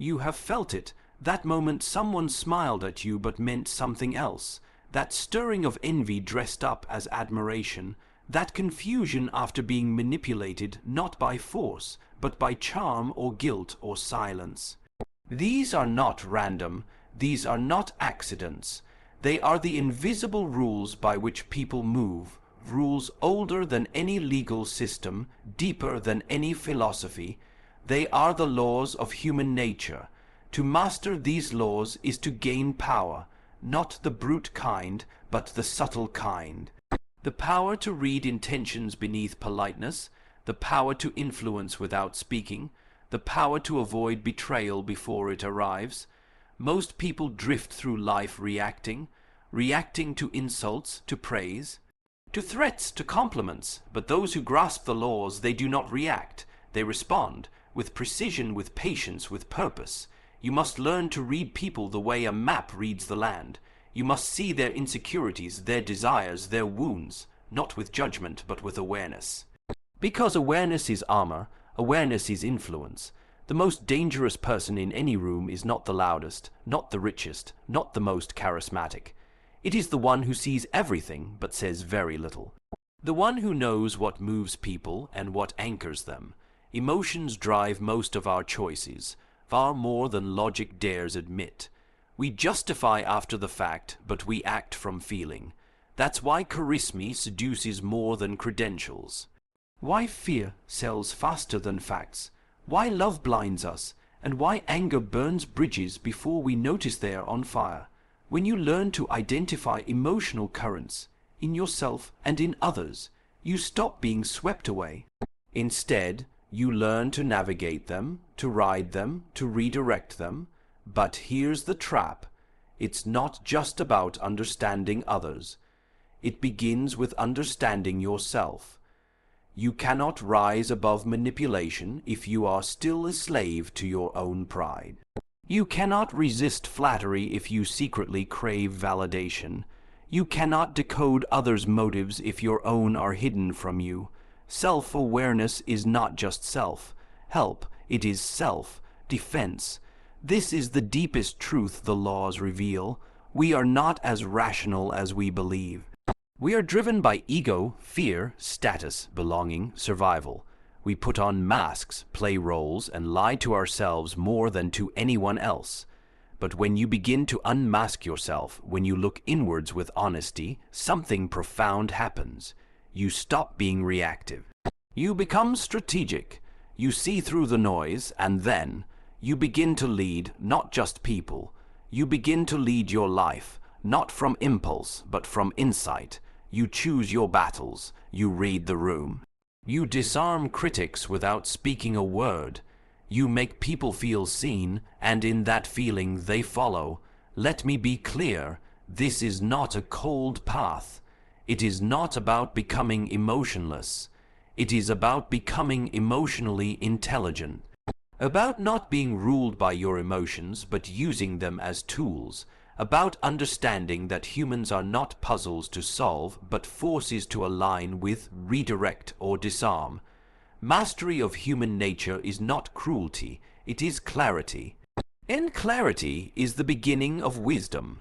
You have felt it. That moment someone smiled at you but meant something else. That stirring of envy dressed up as admiration. That confusion after being manipulated not by force, but by charm or guilt or silence. These are not random. These are not accidents. They are the invisible rules by which people move, rules older than any legal system, deeper than any philosophy. They are the laws of human nature. To master these laws is to gain power, not the brute kind, but the subtle kind. The power to read intentions beneath politeness, the power to influence without speaking, the power to avoid betrayal before it arrives. Most people drift through life reacting to insults, to praise, to threats, to compliments. But those who grasp the laws, they do not react. They respond, with precision, with patience, with purpose. You must learn to read people the way a map reads the land. You must see their insecurities, their desires, their wounds, not with judgment, but with awareness. Because awareness is armor, awareness is influence. The most dangerous person in any room is not the loudest, not the richest, not the most charismatic. It is the one who sees everything but says very little. The one who knows what moves people and what anchors them. Emotions drive most of our choices, far more than logic dares admit. We justify after the fact, but we act from feeling. That's why charisma seduces more than credentials. Why fear sells faster than facts. Why love blinds us, and why anger burns bridges before we notice they are on fire. When you learn to identify emotional currents in yourself and in others, you stop being swept away. Instead, you learn to navigate them, to ride them, to redirect them. But here's the trap. It's not just about understanding others. It begins with understanding yourself. You cannot rise above manipulation if you are still a slave to your own pride. You cannot resist flattery if you secretly crave validation. You cannot decode others' motives if your own are hidden from you. Self-awareness is not just self-help, it is self-defense. This is the deepest truth the laws reveal. We are not as rational as we believe. We are driven by ego, fear, status, belonging, survival. We put on masks, play roles, and lie to ourselves more than to anyone else. But when you begin to unmask yourself, when you look inwards with honesty, something profound happens. You stop being reactive. You become strategic. You see through the noise, and then you begin to lead not just people. You begin to lead your life, not from impulse, but from insight. You choose your battles. You read the room. You disarm critics without speaking a word. You make people feel seen, and in that feeling they follow. Let me be clear, this is not a cold path. It is not about becoming emotionless. It is about becoming emotionally intelligent. About not being ruled by your emotions, but using them as tools. About understanding that humans are not puzzles to solve, but forces to align with, redirect, or disarm. Mastery of human nature is not cruelty, it is clarity. And clarity is the beginning of wisdom.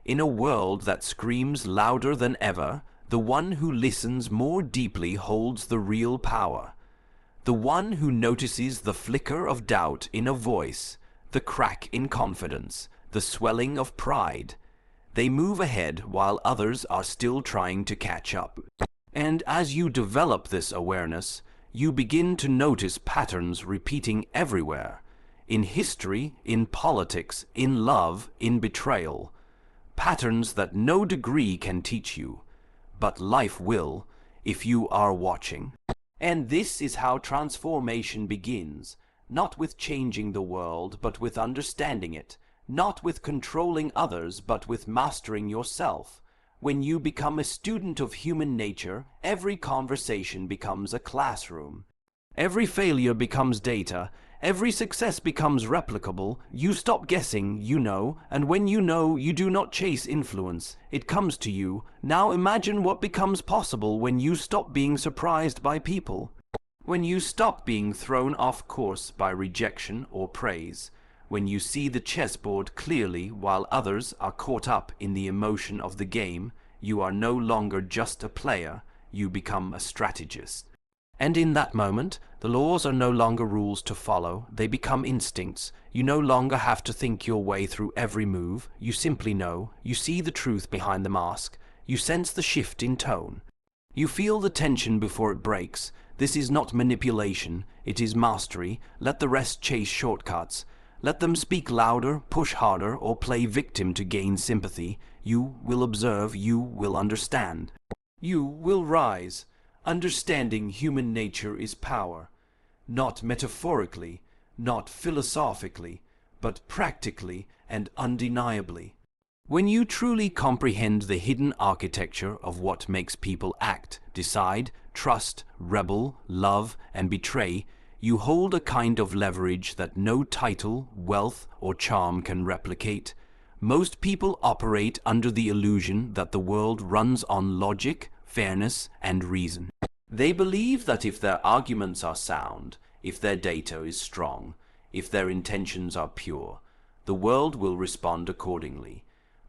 In a world that screams louder than ever, the one who listens more deeply holds the real power. The one who notices the flicker of doubt in a voice, the crack in confidence, the swelling of pride. They move ahead while others are still trying to catch up. And as you develop this awareness, you begin to notice patterns repeating everywhere. In history, in politics, in love, in betrayal. Patterns that no degree can teach you, but life will, if you are watching. And this is how transformation begins, not with changing the world, but with understanding it. Not with controlling others, but with mastering yourself. When you become a student of human nature, every conversation becomes a classroom. Every failure becomes data. Every success becomes replicable. You stop guessing, you know, and when you know, you do not chase influence. It comes to you. Now imagine what becomes possible when you stop being surprised by people. When you stop being thrown off course by rejection or praise. When you see the chessboard clearly while others are caught up in the emotion of the game, you are no longer just a player, you become a strategist. And in that moment, the laws are no longer rules to follow, they become instincts. You no longer have to think your way through every move, you simply know, you see the truth behind the mask, you sense the shift in tone. You feel the tension before it breaks. This is not manipulation, it is mastery. Let the rest chase shortcuts. Let them speak louder, push harder, or play victim to gain sympathy. You will observe, you will understand. You will rise. Understanding human nature is power. Not metaphorically, not philosophically, but practically and undeniably. When you truly comprehend the hidden architecture of what makes people act, decide, trust, rebel, love, and betray, you hold a kind of leverage that no title, wealth, or charm can replicate. Most people operate under the illusion that the world runs on logic, fairness, and reason. They believe that if their arguments are sound, if their data is strong, if their intentions are pure, the world will respond accordingly.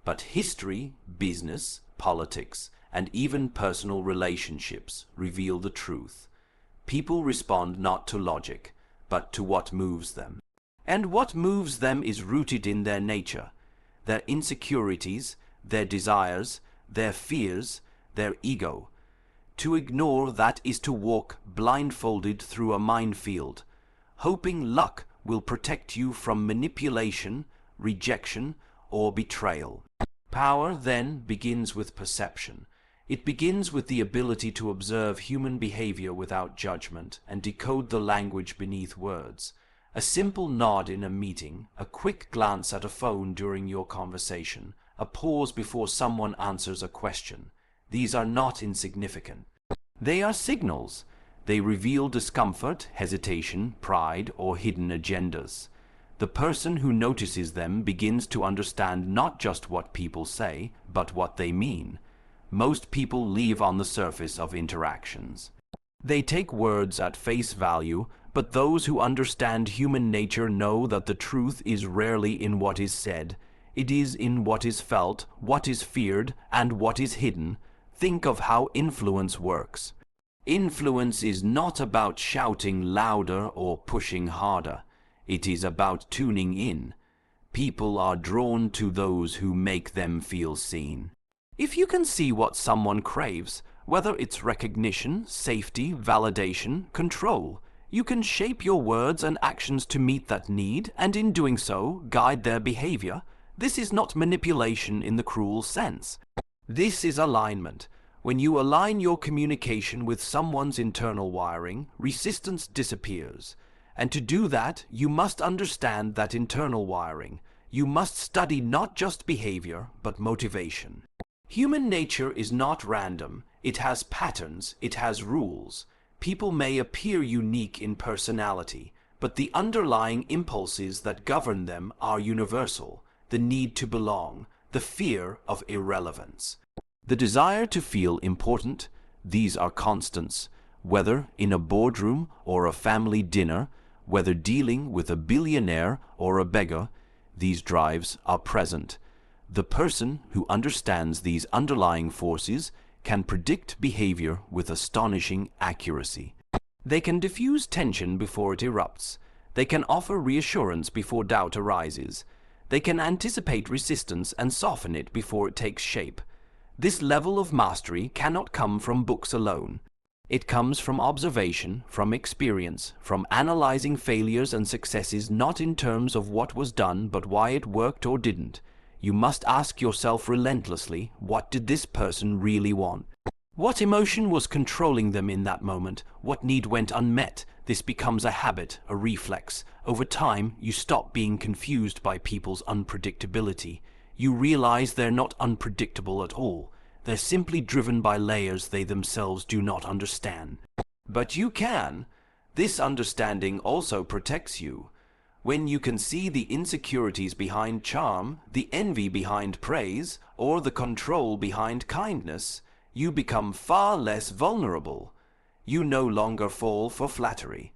But history, business, politics, and even personal relationships reveal the truth. People respond not to logic, but to what moves them. And what moves them is rooted in their nature, their insecurities, their desires, their fears, their ego. To ignore that is to walk blindfolded through a minefield, hoping luck will protect you from manipulation, rejection, or betrayal. Power, then, begins with perception. It begins with the ability to observe human behavior without judgment and decode the language beneath words. A simple nod in a meeting, a quick glance at a phone during your conversation, a pause before someone answers a question. These are not insignificant. They are signals. They reveal discomfort, hesitation, pride, or hidden agendas. The person who notices them begins to understand not just what people say, but what they mean. Most people leave on the surface of interactions. They take words at face value, but those who understand human nature know that the truth is rarely in what is said. It is in what is felt, what is feared, and what is hidden. Think of how influence works. Influence is not about shouting louder or pushing harder. It is about tuning in. People are drawn to those who make them feel seen. If you can see what someone craves, whether it's recognition, safety, validation, control, you can shape your words and actions to meet that need, and in doing so, guide their behavior. This is not manipulation in the cruel sense. This is alignment. When you align your communication with someone's internal wiring, resistance disappears. And to do that, you must understand that internal wiring. You must study not just behavior, but motivation. Human nature is not random. It has patterns, it has rules. People may appear unique in personality, but the underlying impulses that govern them are universal. The need to belong, the fear of irrelevance. The desire to feel important, these are constants. Whether in a boardroom or a family dinner, whether dealing with a billionaire or a beggar, these drives are present. The person who understands these underlying forces can predict behavior with astonishing accuracy. They can diffuse tension before it erupts. They can offer reassurance before doubt arises. They can anticipate resistance and soften it before it takes shape. This level of mastery cannot come from books alone. It comes from observation, from experience, from analyzing failures and successes not in terms of what was done but why it worked or didn't. You must ask yourself relentlessly, what did this person really want? What emotion was controlling them in that moment? What need went unmet? This becomes a habit, a reflex. Over time, you stop being confused by people's unpredictability. You realize they're not unpredictable at all. They're simply driven by layers they themselves do not understand. But you can. This understanding also protects you. When you can see the insecurities behind charm, the envy behind praise, or the control behind kindness, you become far less vulnerable. You no longer fall for flattery.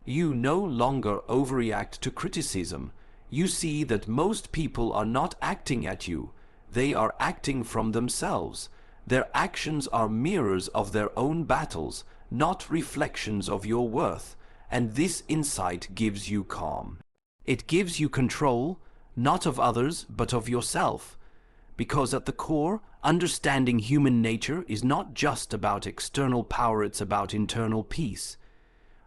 You no longer overreact to criticism. you see that most people are not acting at you. They are acting from themselves. Their actions are mirrors of their own battles, not reflections of your worth, and this insight gives you calm. It gives you control, not of others, but of yourself. Because at the core, understanding human nature is not just about external power, it's about internal peace.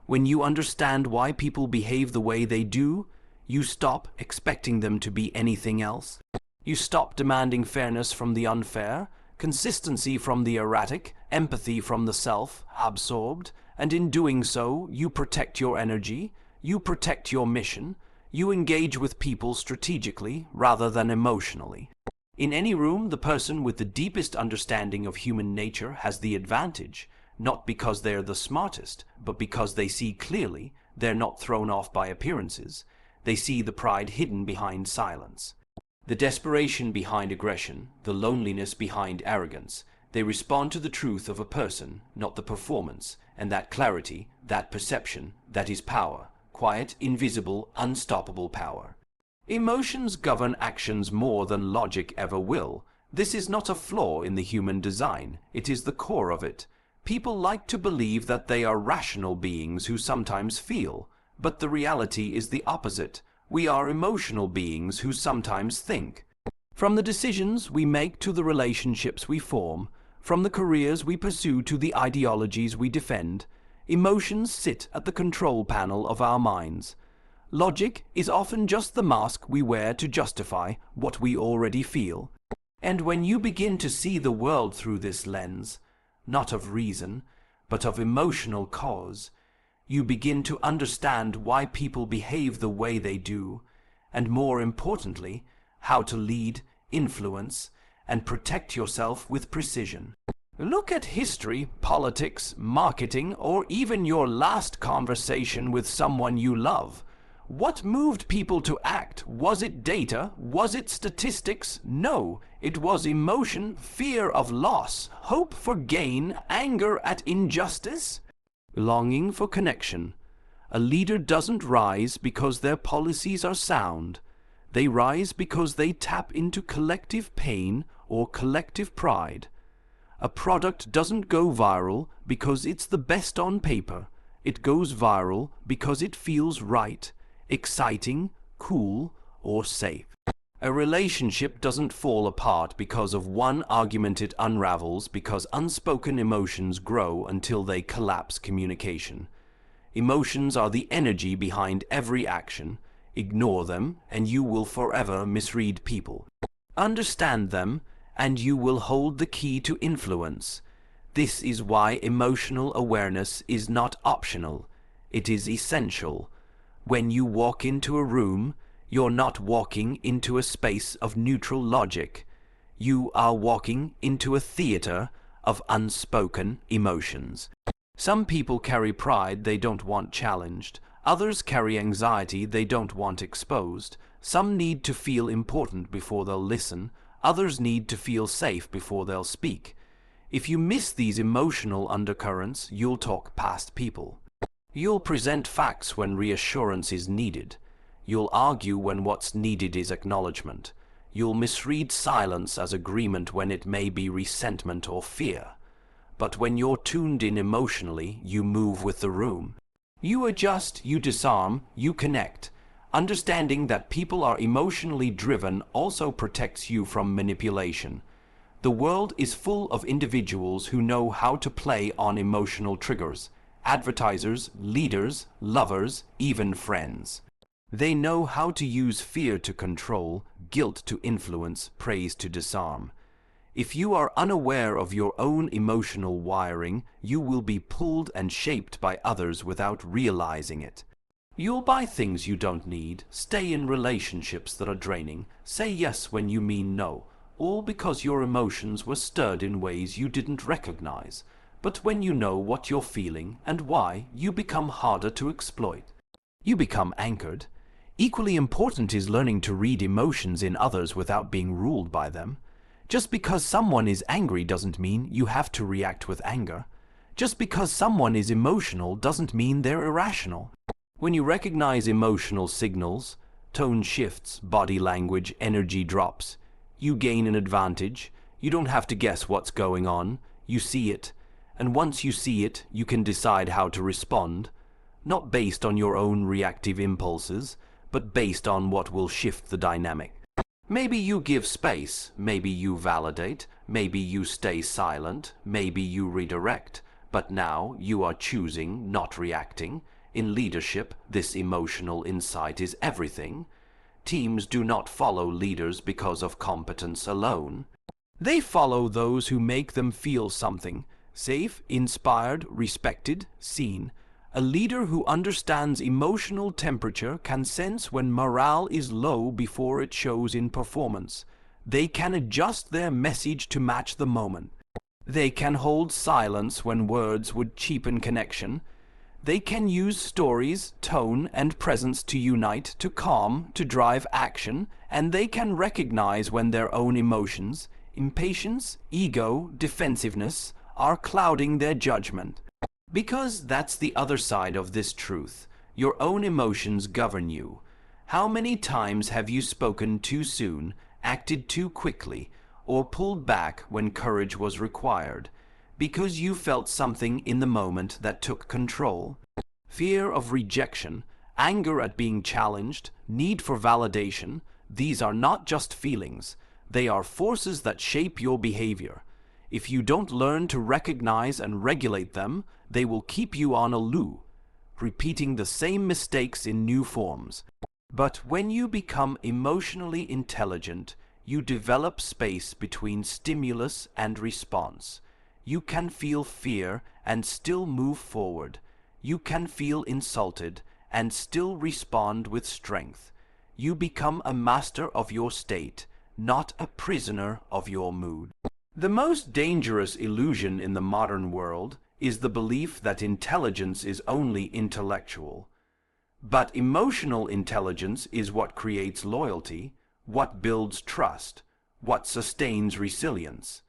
When you understand why people behave the way they do, you stop expecting them to be anything else. You stop demanding fairness from the unfair, consistency from the erratic, empathy from the self-absorbed, and in doing so, you protect your energy, you protect your mission, you engage with people strategically rather than emotionally. In any room, the person with the deepest understanding of human nature has the advantage, not because they're the smartest, but because they see clearly, they're not thrown off by appearances. They see the pride hidden behind silence, the desperation behind aggression, the loneliness behind arrogance. They respond to the truth of a person, not the performance, and that clarity, that perception, that is power, quiet, invisible, unstoppable power. Emotions govern actions more than logic ever will. This is not a flaw in the human design, it is the core of it. People like to believe that they are rational beings who sometimes feel, but the reality is the opposite. We are emotional beings who sometimes think. From the decisions we make to the relationships we form, from the careers we pursue to the ideologies we defend, emotions sit at the control panel of our minds. Logic is often just the mask we wear to justify what we already feel. And when you begin to see the world through this lens, not of reason, but of emotional cause, you begin to understand why people behave the way they do, and more importantly, how to lead, influence, and protect yourself with precision. Look at history, politics, marketing, or even your last conversation with someone you love. What moved people to act? Was it data? Was it statistics? No, it was emotion, fear of loss, hope for gain, anger at injustice, longing for connection. A leader doesn't rise because their policies are sound. They rise because they tap into collective pain or collective pride. A product doesn't go viral because it's the best on paper. It goes viral because it feels right, exciting, cool, or safe. A relationship doesn't fall apart because of one argument. It unravels because unspoken emotions grow until they collapse communication. Emotions are the energy behind every action. Ignore them, and you will forever misread people. Understand them, and you will hold the key to influence. This is why emotional awareness is not optional. It is essential. When you walk into a room, you're not walking into a space of neutral logic. You are walking into a theater of unspoken emotions. Some people carry pride they don't want challenged. Others carry anxiety they don't want exposed. Some need to feel important before they'll listen. Others need to feel safe before they'll speak. If you miss these emotional undercurrents, you'll talk past people. You'll present facts when reassurance is needed. You'll argue when what's needed is acknowledgement. You'll misread silence as agreement when it may be resentment or fear. But when you're tuned in emotionally, you move with the room. You adjust, you disarm, you connect. Understanding that people are emotionally driven also protects you from manipulation. The world is full of individuals who know how to play on emotional triggers. Advertisers, leaders, lovers, even friends. They know how to use fear to control, guilt to influence, praise to disarm. If you are unaware of your own emotional wiring, you will be pulled and shaped by others without realizing it. You'll buy things you don't need, stay in relationships that are draining, say yes when you mean no, all because your emotions were stirred in ways you didn't recognize. But when you know what you're feeling and why, you become harder to exploit. You become anchored. Equally important is learning to read emotions in others without being ruled by them. Just because someone is angry doesn't mean you have to react with anger. Just because someone is emotional doesn't mean they're irrational. When you recognize emotional signals, Tone shifts, body language, energy drops. You gain an advantage. You don't have to guess what's going on. You see it. And once you see it, you can decide how to respond, not based on your own reactive impulses, but based on what will shift the dynamic. Maybe you give space, maybe you validate, maybe you stay silent, maybe you redirect, but now you are choosing, not reacting. In leadership, this emotional insight is everything. Teams do not follow leaders because of competence alone. They follow those who make them feel something. Safe, inspired, respected, seen. A leader who understands emotional temperature can sense when morale is low before it shows in performance. They can adjust their message to match the moment. They can hold silence when words would cheapen connection. They can use stories, tone, and presence to unite, to calm, to drive action, and they can recognize when their own emotions, impatience, ego, defensiveness, are clouding their judgment. Because that's the other side of this truth. Your own emotions govern you. How many times have you spoken too soon, acted too quickly, or pulled back when courage was required, because you felt something in the moment that took control? Fear of rejection, anger at being challenged, need for validation, these are not just feelings. They are forces that shape your behavior. If you don't learn to recognize and regulate them, they will keep you on a loop, repeating the same mistakes in new forms. But when you become emotionally intelligent, you develop space between stimulus and response. You can feel fear and still move forward. You can feel insulted and still respond with strength. You become a master of your state, not a prisoner of your mood. The most dangerous illusion in the modern world is the belief that intelligence is only intellectual. But emotional intelligence is what creates loyalty, what builds trust, what sustains resilience.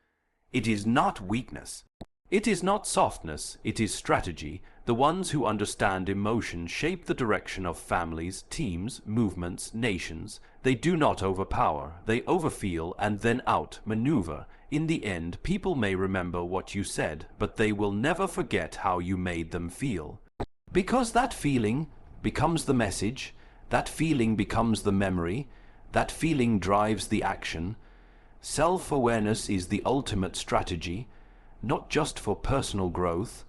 It is not weakness. It is not softness, it is strategy. The ones who understand emotion shape the direction of families, teams, movements, nations. They do not overpower, they overfeel and then outmaneuver. In the end, people may remember what you said, but they will never forget how you made them feel. Because that feeling becomes the message, that feeling becomes the memory, that feeling drives the action. Self-awareness is the ultimate strategy, not just for personal growth,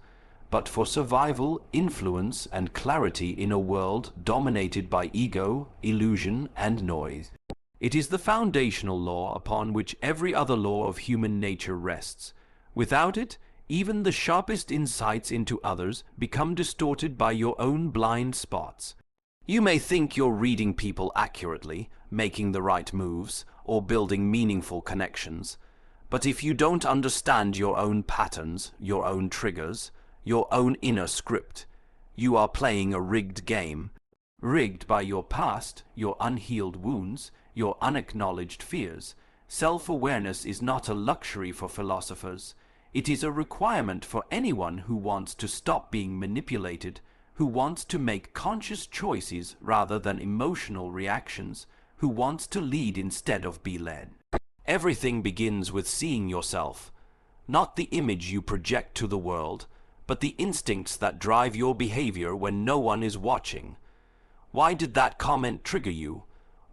but for survival, influence, and clarity in a world dominated by ego, illusion, and noise. It is the foundational law upon which every other law of human nature rests. Without it, even the sharpest insights into others become distorted by your own blind spots. You may think you're reading people accurately, making the right moves, or building meaningful connections. But if you don't understand your own patterns, your own triggers, your own inner script, you are playing a rigged game. Rigged by your past, your unhealed wounds, your unacknowledged fears. Self-awareness is not a luxury for philosophers. It is a requirement for anyone who wants to stop being manipulated, who wants to make conscious choices rather than emotional reactions, who wants to lead instead of be led. Everything begins with seeing yourself, not the image you project to the world, but the instincts that drive your behavior when no one is watching. Why did that comment trigger you?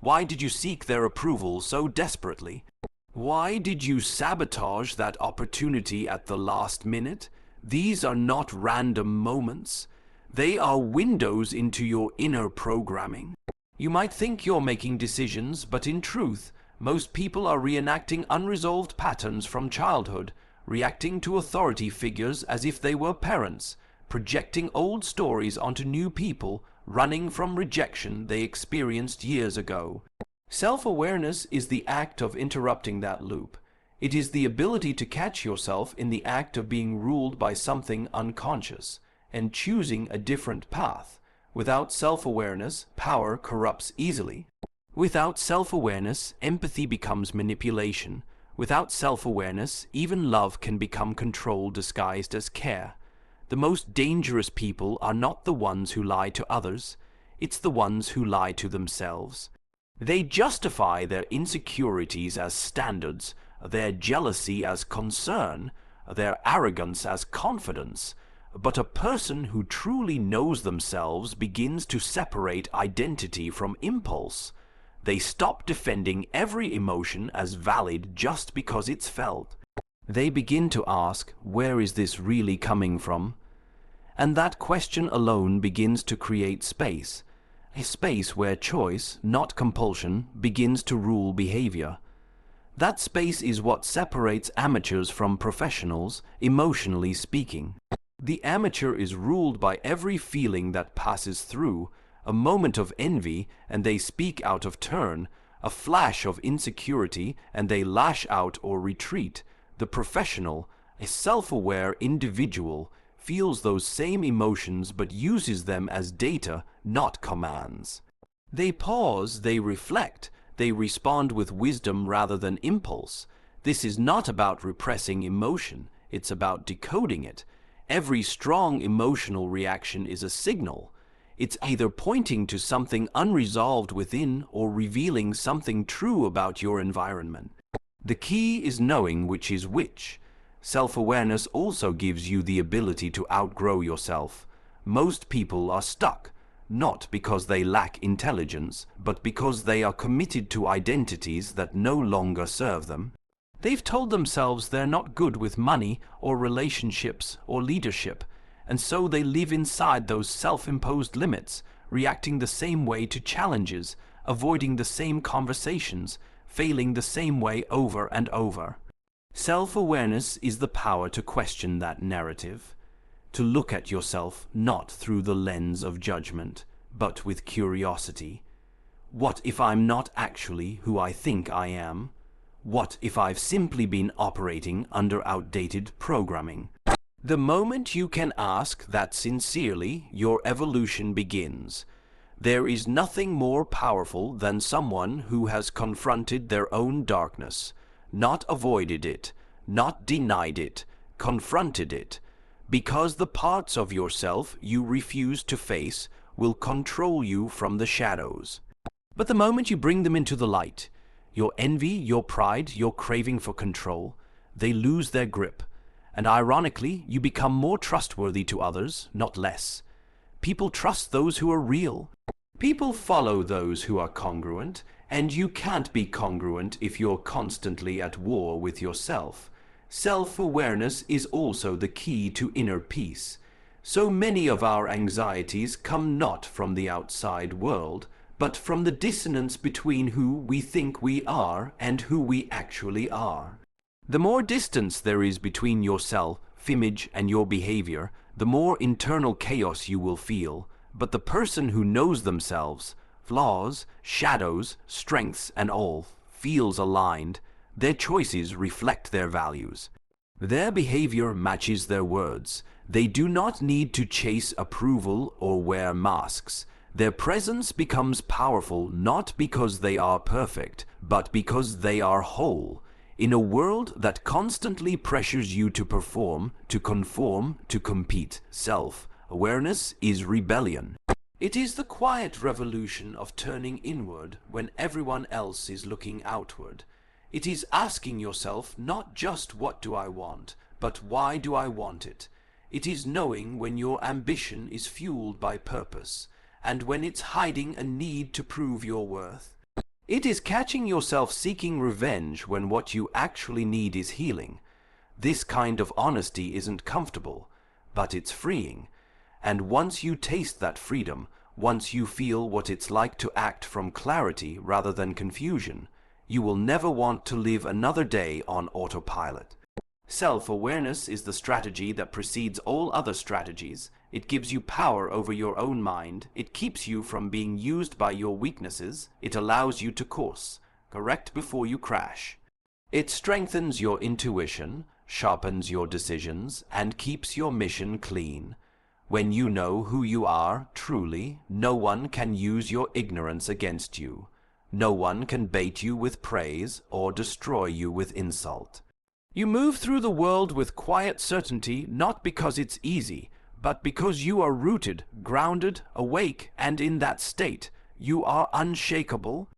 Why did you seek their approval so desperately? Why did you sabotage that opportunity at the last minute? These are not random moments. They are windows into your inner programming. You might think you're making decisions, but in truth, most people are reenacting unresolved patterns from childhood, reacting to authority figures as if they were parents, projecting old stories onto new people, running from rejection they experienced years ago. Self-awareness is the act of interrupting that loop. It is the ability to catch yourself in the act of being ruled by something unconscious and choosing a different path. Without self-awareness, power corrupts easily. Without self-awareness, empathy becomes manipulation. Without self-awareness, even love can become control disguised as care. The most dangerous people are not the ones who lie to others. It's the ones who lie to themselves. They justify their insecurities as standards, their jealousy as concern, their arrogance as confidence. But a person who truly knows themselves begins to separate identity from impulse. They stop defending every emotion as valid just because it's felt. They begin to ask, where is this really coming from? And that question alone begins to create space. A space where choice, not compulsion, begins to rule behavior. That space is what separates amateurs from professionals, emotionally speaking. The amateur is ruled by every feeling that passes through, a moment of envy, and they speak out of turn, a flash of insecurity, and they lash out or retreat. The professional, a self-aware individual, feels those same emotions but uses them as data, not commands. They pause, they reflect, they respond with wisdom rather than impulse. This is not about repressing emotion, it's about decoding it. Every strong emotional reaction is a signal. It's either pointing to something unresolved within or revealing something true about your environment. The key is knowing which is which. Self-awareness also gives you the ability to outgrow yourself. Most people are stuck, not because they lack intelligence, but because they are committed to identities that no longer serve them. They've told themselves they're not good with money or relationships or leadership, and so they live inside those self-imposed limits, reacting the same way to challenges, avoiding the same conversations, failing the same way over and over. Self-awareness is the power to question that narrative, to look at yourself not through the lens of judgment, but with curiosity. What if I'm not actually who I think I am? What if I've simply been operating under outdated programming? The moment you can ask that sincerely, your evolution begins. There is nothing more powerful than someone who has confronted their own darkness, not avoided it, not denied it, confronted it, because the parts of yourself you refuse to face will control you from the shadows. But the moment you bring them into the light, your envy, your pride, your craving for control, they lose their grip. And ironically, you become more trustworthy to others, not less. People trust those who are real. People follow those who are congruent, and you can't be congruent if you're constantly at war with yourself. Self-awareness is also the key to inner peace. So many of our anxieties come not from the outside world, but from the dissonance between who we think we are and who we actually are. The more distance there is between your self-image and your behavior, the more internal chaos you will feel. But the person who knows themselves, flaws, shadows, strengths, and all, feels aligned. Their choices reflect their values. Their behavior matches their words. They do not need to chase approval or wear masks. Their presence becomes powerful not because they are perfect, but because they are whole. In a world that constantly pressures you to perform, to conform, to compete, self-awareness is rebellion. It is the quiet revolution of turning inward when everyone else is looking outward. It is asking yourself not just what do I want, but why do I want it. It is knowing when your ambition is fueled by purpose, and when it's hiding a need to prove your worth. It is catching yourself seeking revenge when what you actually need is healing. This kind of honesty isn't comfortable, but it's freeing. And once you taste that freedom, once you feel what it's like to act from clarity rather than confusion, you will never want to live another day on autopilot. Self-awareness is the strategy that precedes all other strategies. It gives you power over your own mind. It keeps you from being used by your weaknesses. It allows you to course, correct before you crash. It strengthens your intuition, sharpens your decisions, and keeps your mission clean. When you know who you are truly, no one can use your ignorance against you. No one can bait you with praise or destroy you with insult. You move through the world with quiet certainty not because it's easy, but because you are rooted, grounded, awake, and in that state. You are unshakable,